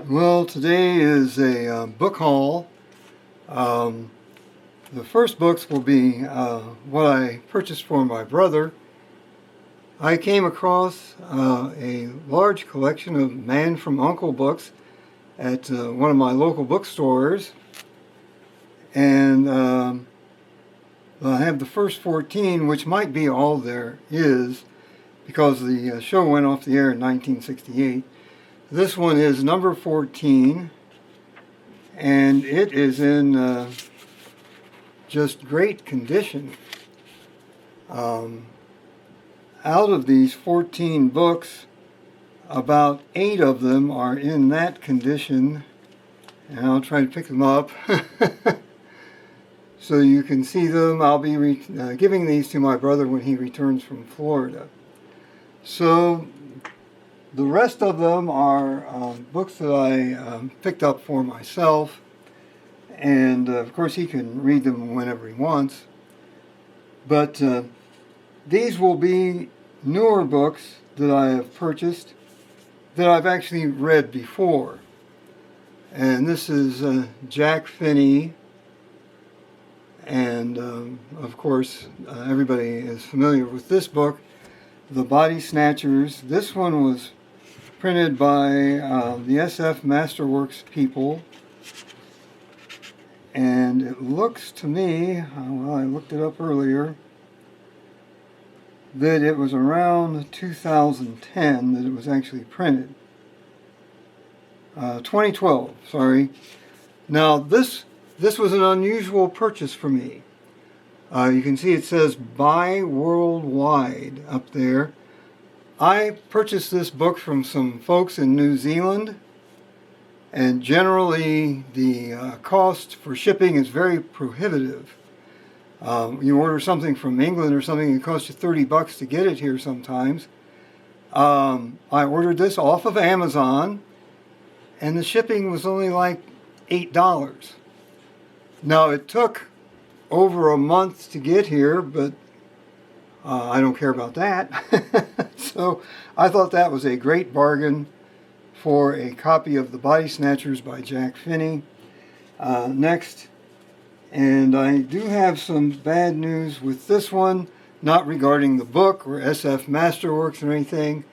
Well, today is a book haul. Um, the first books will be what I purchased for my brother. I came across a large collection of Man from Uncle books at one of my local bookstores, and I have the first 14, which might be all there is because the show went off the air in 1968. This one is number 14, and it is in just great condition. Out of these 14 books, about 8 of them are in that condition, and I'll try to pick them up so you can see them. I'll be giving these to my brother when he returns from Florida. So the rest of them are books that I picked up for myself, and of course he can read them whenever he wants. But these will be newer books that I have purchased that I've actually read before. And this is Jack Finney, and of course everybody is familiar with this book, The Body Snatchers. This one was printed by the SF Masterworks people, and it looks to me, well, I looked it up earlier, that it was around 2010 that it was actually printed. 2012, sorry. Now this was an unusual purchase for me. You can see it says Buy Worldwide up there. I purchased this book from some folks in New Zealand, and generally the cost for shipping is very prohibitive. You order something from England or something, it costs you $30 to get it here sometimes. I ordered this off of Amazon, and the shipping was only like $8. Now it took over a month to get here, but I don't care about that. So I thought that was a great bargain for a copy of The Body Snatchers by Jack Finney. Next, and I do have some bad news with this one, not regarding the book or SF Masterworks or anything.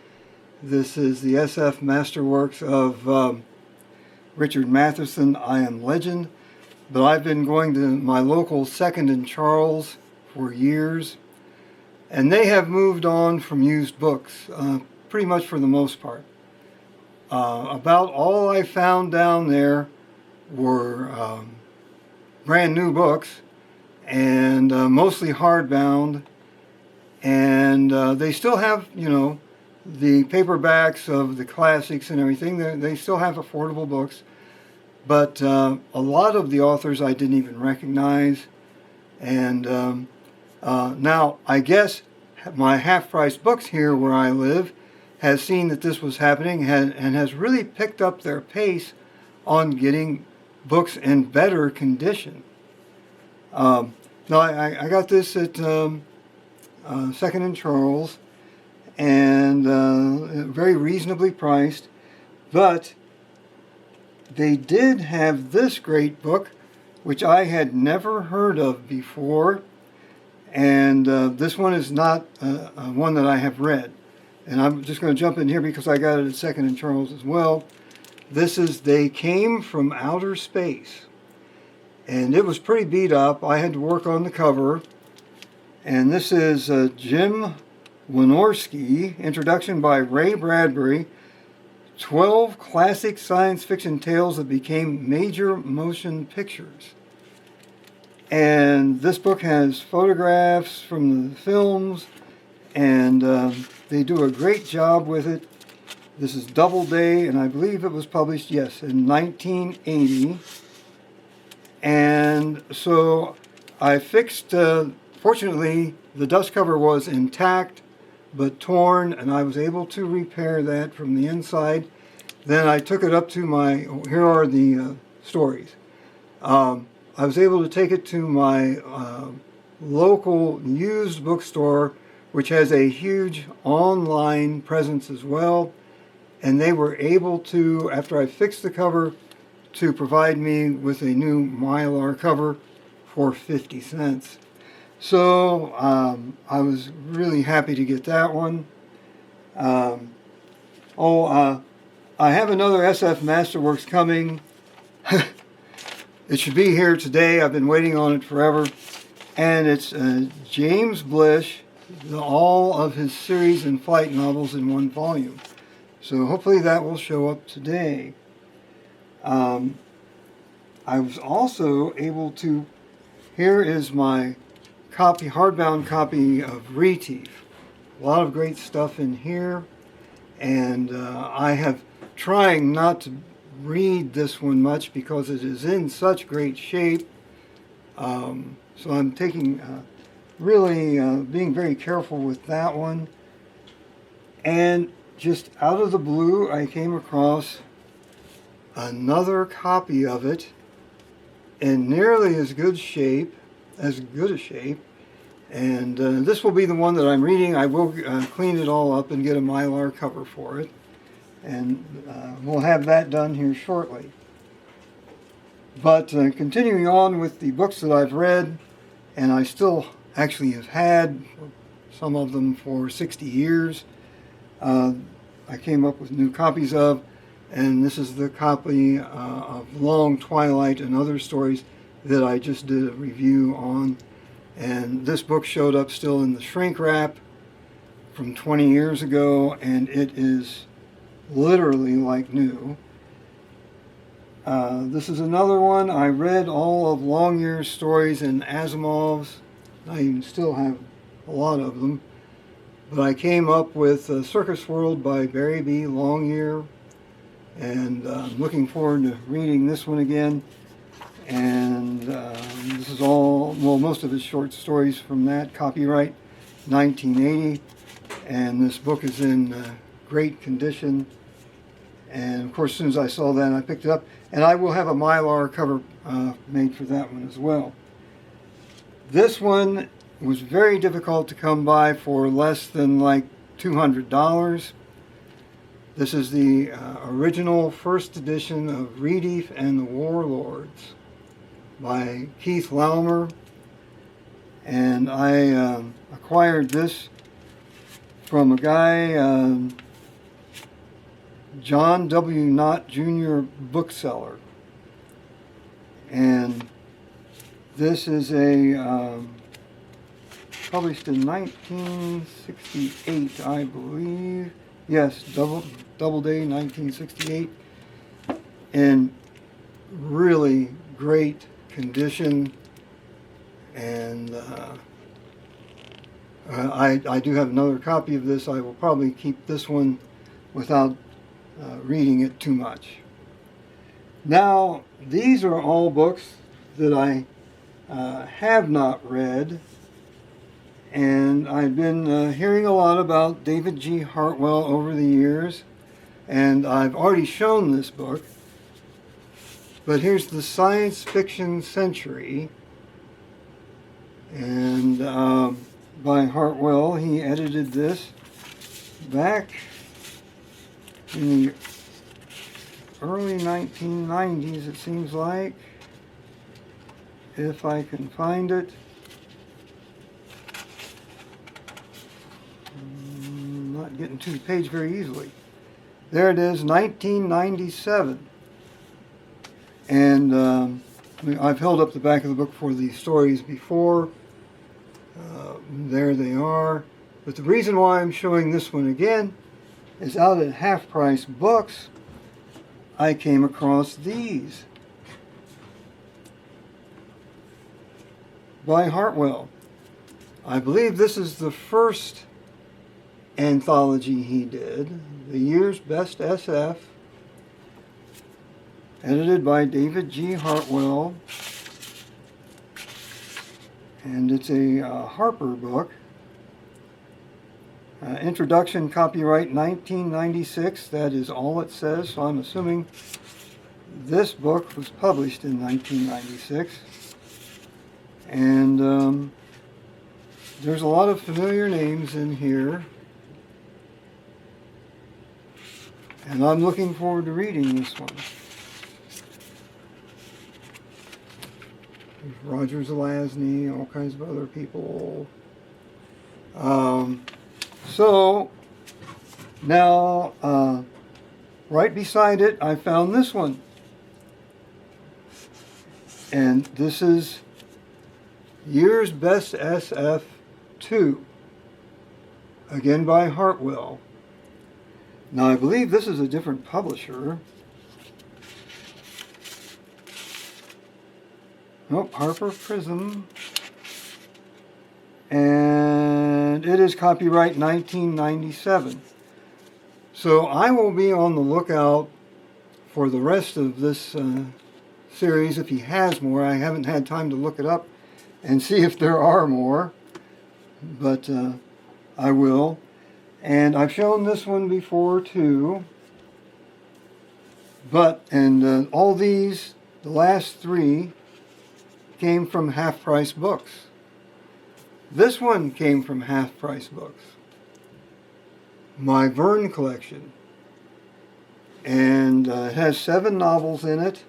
This is the SF Masterworks of Richard Matheson, I Am Legend. But I've been going to my local Second and Charles for years, and they have moved on from used books, pretty much for the most part. About all I found down there were brand new books, and mostly hardbound, and they still have, the paperbacks of the classics and everything. They still have affordable books, but a lot of the authors I didn't even recognize. And now I guess my half-price books here where I live has seen that this was happening and has really picked up their pace on getting books in better condition. Now I got this at Second and Charles, and very reasonably priced, but they did have this great book, which I had never heard of before, and this one is not one that I have read. And I'm just going to jump in here because I got it at Second and Charles as well. This is They Came from Outer Space, and it was pretty beat up. I had to work on the cover, and this is Jim Wynorski, introduction by Ray Bradbury, 12 classic science fiction tales that became major motion pictures. And this book has photographs from the films, and they do a great job with it. This is Doubleday, and I believe it was published, yes, in 1980. And so I fixed, fortunately, the dust cover was intact but torn, and I was able to repair that from the inside. Then I took it up to here are the stories. I was able to take it to my local used bookstore, which has a huge online presence as well. and they were able to, after I fixed the cover, to provide me with a new Mylar cover for 50 cents. So I was really happy to get that one. I have another SF Masterworks coming. It should be here today. I've been waiting on it forever. And it's James Blish, all of his series and flight novels in one volume. So hopefully that will show up today. I was also able to, here is my hardbound copy of Retief. A lot of great stuff in here. And I have trying not to read this one much because it is in such great shape. So I'm taking, really being very careful with that one. And just out of the blue, I came across another copy of it in nearly as good a shape. And this will be the one that I'm reading. I will clean it all up and get a Mylar cover for it. And we'll have that done here shortly. But continuing on with the books that I've read, and I still actually have had some of them for 60 years, I came up with new copies of, and this is the copy of Long Twilight and Other Stories that I just did a review on. And this book showed up still in the shrink wrap from 20 years ago, and it is literally like new. This is another one. I read all of Longyear's stories in Asimov's. I even still have a lot of them. But I came up with Circus World by Barry B. Longyear, and I'm looking forward to reading this one again. And this is all, well, most of his short stories from that, copyright 1980. And this book is in great condition. And of course, as soon as I saw that, I picked it up. And I will have a Mylar cover made for that one as well. This one was very difficult to come by for less than like $200. This is the original first edition of Retief and the Warlords by Keith Laumer. And I acquired this from a guy, John W. Knott Jr. bookseller. And this is a published in 1968, I believe. Yes, Doubleday, 1968. In really great condition. And I do have another copy of this. I will probably keep this one without reading it too much. Now, these are all books that I have not read, and I've been hearing a lot about David G. Hartwell over the years, and I've already shown this book, but here's the Science Fiction Century, and by Hartwell. He edited this back in the early 1990s, it seems like, if I can find it. I'm not getting to the page very easily. There it is, 1997. And I've held up the back of the book for the stories before. There they are. But the reason why I'm showing this one again is out at Half Price Books, I came across these by Hartwell. I believe this is the first anthology he did, The Year's Best SF, edited by David G. Hartwell, and it's a Harper book. Introduction, copyright 1996, that is all it says, so I'm assuming this book was published in 1996. And there's a lot of familiar names in here. And I'm looking forward to reading this one. There's Roger Zelazny, all kinds of other people. So now, right beside it, I found this one. And this is Year's Best SF 2, again by Hartwell. Now I believe this is a different publisher. Nope, Harper Prism. And it is copyright 1997. So I will be on the lookout for the rest of this series if he has more. I haven't had time to look it up and see if there are more, but I will. And I've shown this one before too. And all these, the last three, came from Half Price Books. This one came from Half Price Books. My Verne collection. And it has 7 novels in it.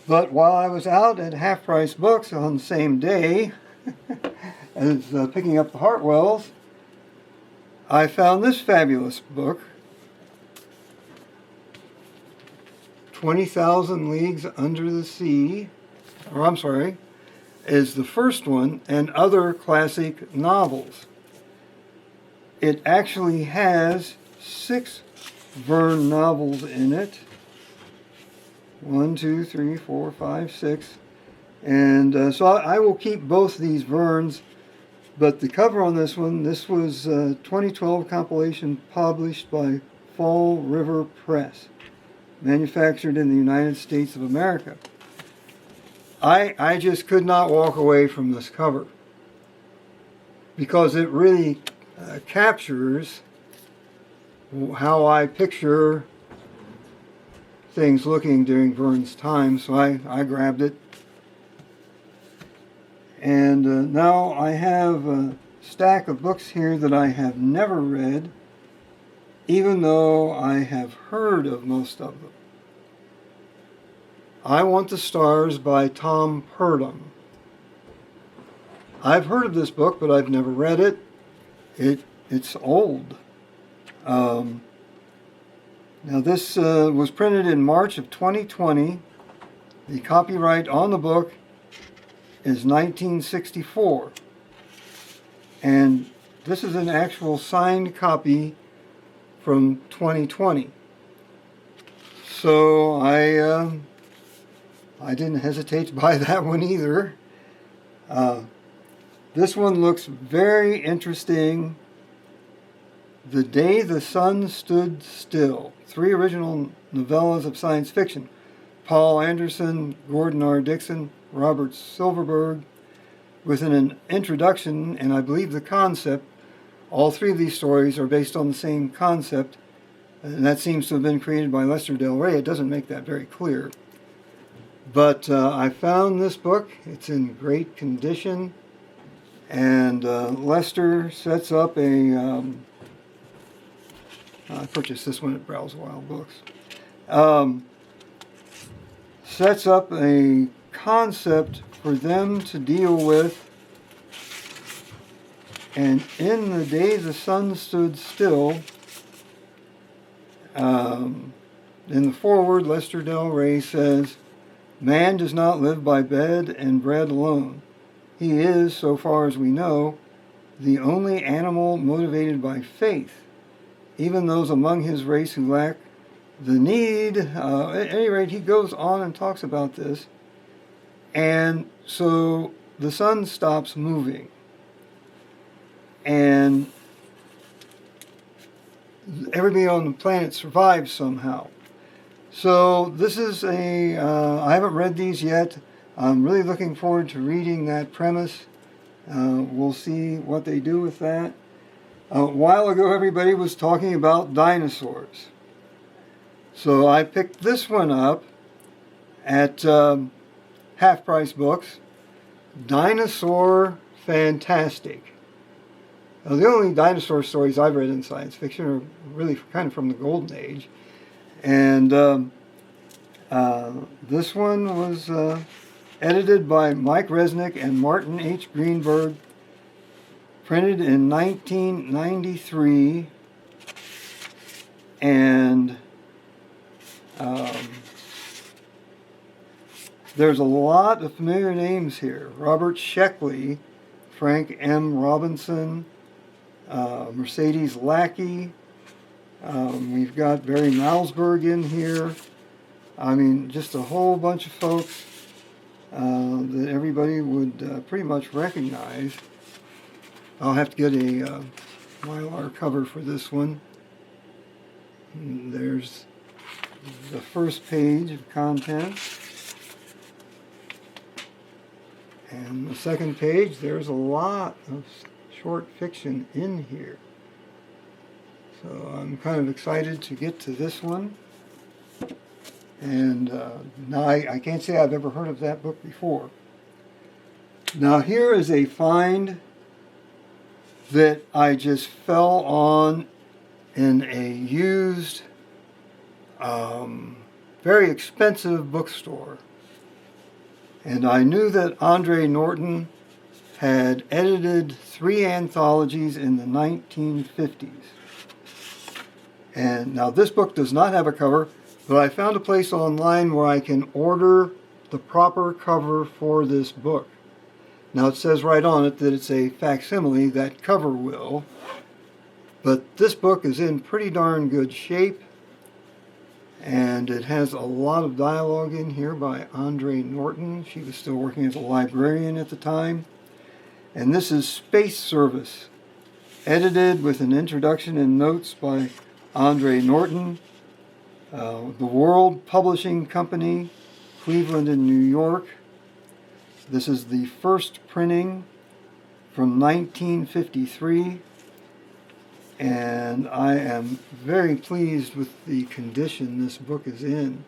But while I was out at Half Price Books on the same day as picking up the Hartwells, I found this fabulous book, 20,000 Leagues Under the Sea, or I'm sorry, is the first one, and other classic novels. It actually has 6 Verne novels in it. 1, 2, 3, 4, 5, 6. And so I will keep both these Vernes. But the cover on this one, this was a 2012 compilation published by Fall River Press, manufactured in the United States of America. I just could not walk away from this cover because it really captures how I picture things looking during Verne's time, so I grabbed it. And now I have a stack of books here that I have never read, even though I have heard of most of them. I Want the Stars by Tom Purdom. I've heard of this book, but I've never read it. It's old. Now this was printed in March of 2020. The copyright on the book is 1964. And this is an actual signed copy from 2020. So I didn't hesitate to buy that one either. This one looks very interesting. The Day the Sun Stood Still. 3 original novellas of science fiction. Paul Anderson, Gordon R. Dixon, Robert Silverberg, with an introduction, and I believe the concept. All 3 of these stories are based on the same concept, and that seems to have been created by Lester Del Rey. It doesn't make that very clear. But I found this book. It's in great condition, and Lester sets up a... I purchased this one at Browse Wild Books. Sets up a concept for them to deal with, and in The Day the Sun Stood Still, in the foreword, Lester Del Rey says, "Man does not live by bed and bread alone. He is, so far as we know, the only animal motivated by faith. Even those among his race who lack the need," at any rate, he goes on and talks about this. And so the sun stops moving. And everybody on the planet survives somehow. So this is I haven't read these yet. I'm really looking forward to reading that premise. We'll see what they do with that. A while ago, everybody was talking about dinosaurs. So I picked this one up at Half Price Books. Dinosaur Fantastic. The only dinosaur stories I've read in science fiction are really kind of from the Golden Age. And this one was edited by Mike Resnick and Martin H. Greenberg, printed in 1993, and there's a lot of familiar names here. Robert Sheckley, Frank M. Robinson, Mercedes Lackey. We've got Barry Malzberg in here. I mean, just a whole bunch of folks that everybody would pretty much recognize. I'll have to get a Mylar cover for this one. And there's the first page of contents. And the second page, there's a lot of short fiction in here. So I'm kind of excited to get to this one. And now I can't say I've ever heard of that book before. Now here is a find that I just fell on in a used, very expensive bookstore. And I knew that Andre Norton had edited 3 anthologies in the 1950s. And now this book does not have a cover, but I found a place online where I can order the proper cover for this book. Now it says right on it that it's a facsimile, that cover will, but this book is in pretty darn good shape, and it has a lot of dialogue in here by Andre Norton. She was still working as a librarian at the time. And this is Space Service, edited with an introduction and notes by Andre Norton. The World Publishing Company, Cleveland and New York. This is the first printing from 1953, and I am very pleased with the condition this book is in.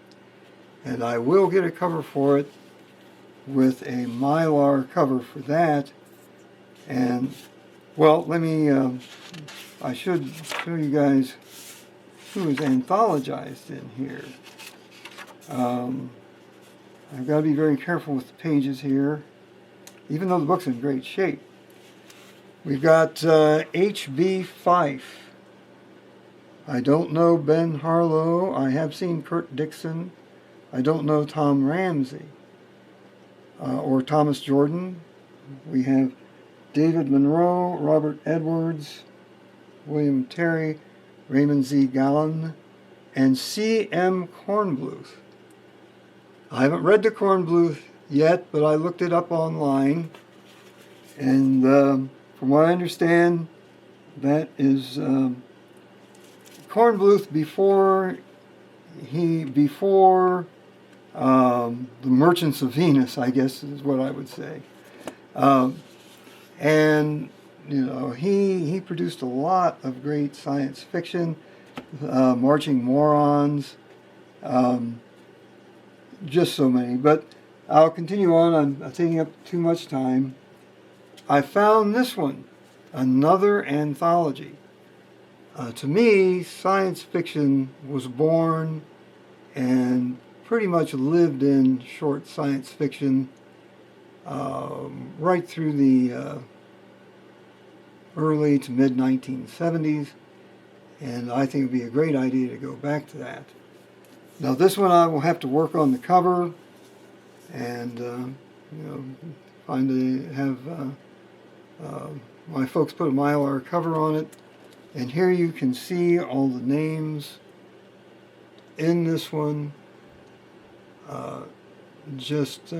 And I will get a cover for it with a Mylar cover for that. And, well, I should show you guys who is anthologized in here. I've got to be very careful with the pages here, even though the book's in great shape. We've got H.B. Fife. I don't know Ben Harlow. I have seen Kurt Dixon. I don't know Tom Ramsey or Thomas Jordan. We have David Monroe, Robert Edwards, William Terry, Raymond Z. Gallen, and C.M. Kornbluth. I haven't read the Kornbluth yet, but I looked it up online, and from what I understand, that is Kornbluth before the Merchants of Venus, I guess is what I would say. And you know, he produced a lot of great science fiction, Marching Morons, just so many. But I'll continue on. I'm taking up too much time. I found this one, another anthology. To me, science fiction was born and pretty much lived in short science fiction right through the early to mid 1970s, and I think it would be a great idea to go back to that. Now this one I will have to work on the cover and have my folks put a Mylar cover on it, and here you can see all the names in this one. Just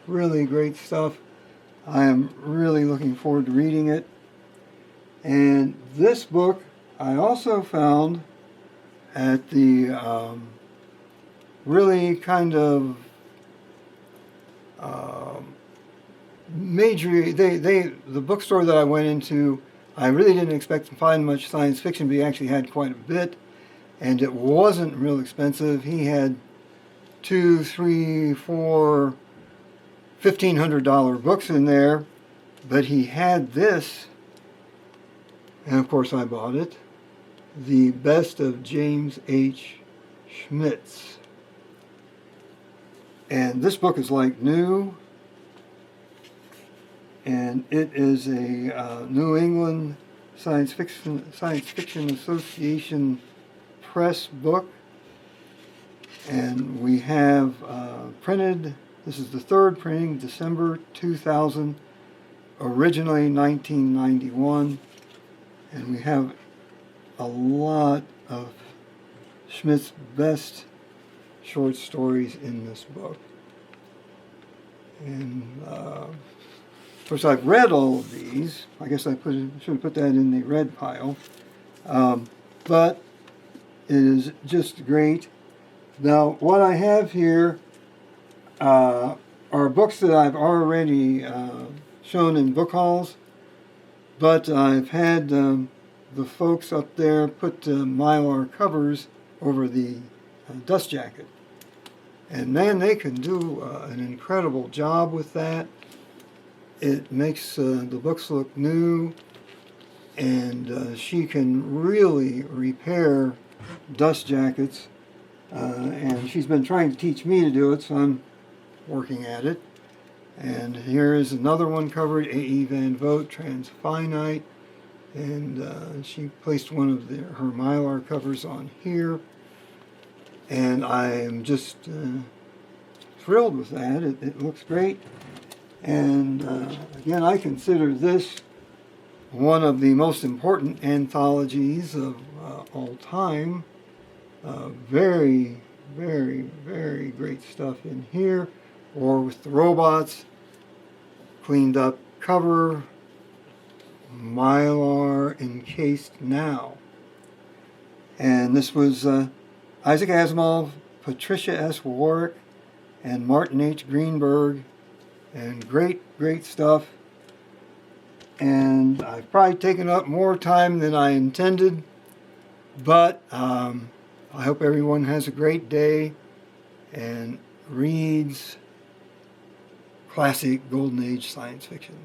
really great stuff. I am really looking forward to reading it. And this book I also found at the really kind of the bookstore that I went into. I really didn't expect to find much science fiction, but he actually had quite a bit, and it wasn't real expensive. He had 2, 3, 4 $1,500 books in there, but he had this And of course I bought it. The Best of James H. Schmitz. And this book is like new. And it is a New England Science Fiction Association press book. And we have printed, this is the third printing, December 2000, originally 1991. And we have a lot of Schmidt's best short stories in this book. And of course I've read all of these. I guess I should have put that in the read pile. But it is just great. Now, what I have here are books that I've already shown in book hauls, but I've had the folks up there put Mylar covers over the dust jacket. And man, they can do an incredible job with that. It makes the books look new, and she can really repair dust jackets. And she's been trying to teach me to do it, so I'm working at it. And here is another one covered, A.E. Van Vogt, Transfinite. And she placed one of her Mylar covers on here. And I am just thrilled with that. It looks great. And again, I consider this one of the most important anthologies of all time. Very, very, very great stuff in here. Or with the robots, cleaned up cover, Mylar encased now. And this was Isaac Asimov, Patricia S. Warwick, and Martin H. Greenberg. And great, great stuff. And I've probably taken up more time than I intended. But I hope everyone has a great day and reads classic Golden Age science fiction.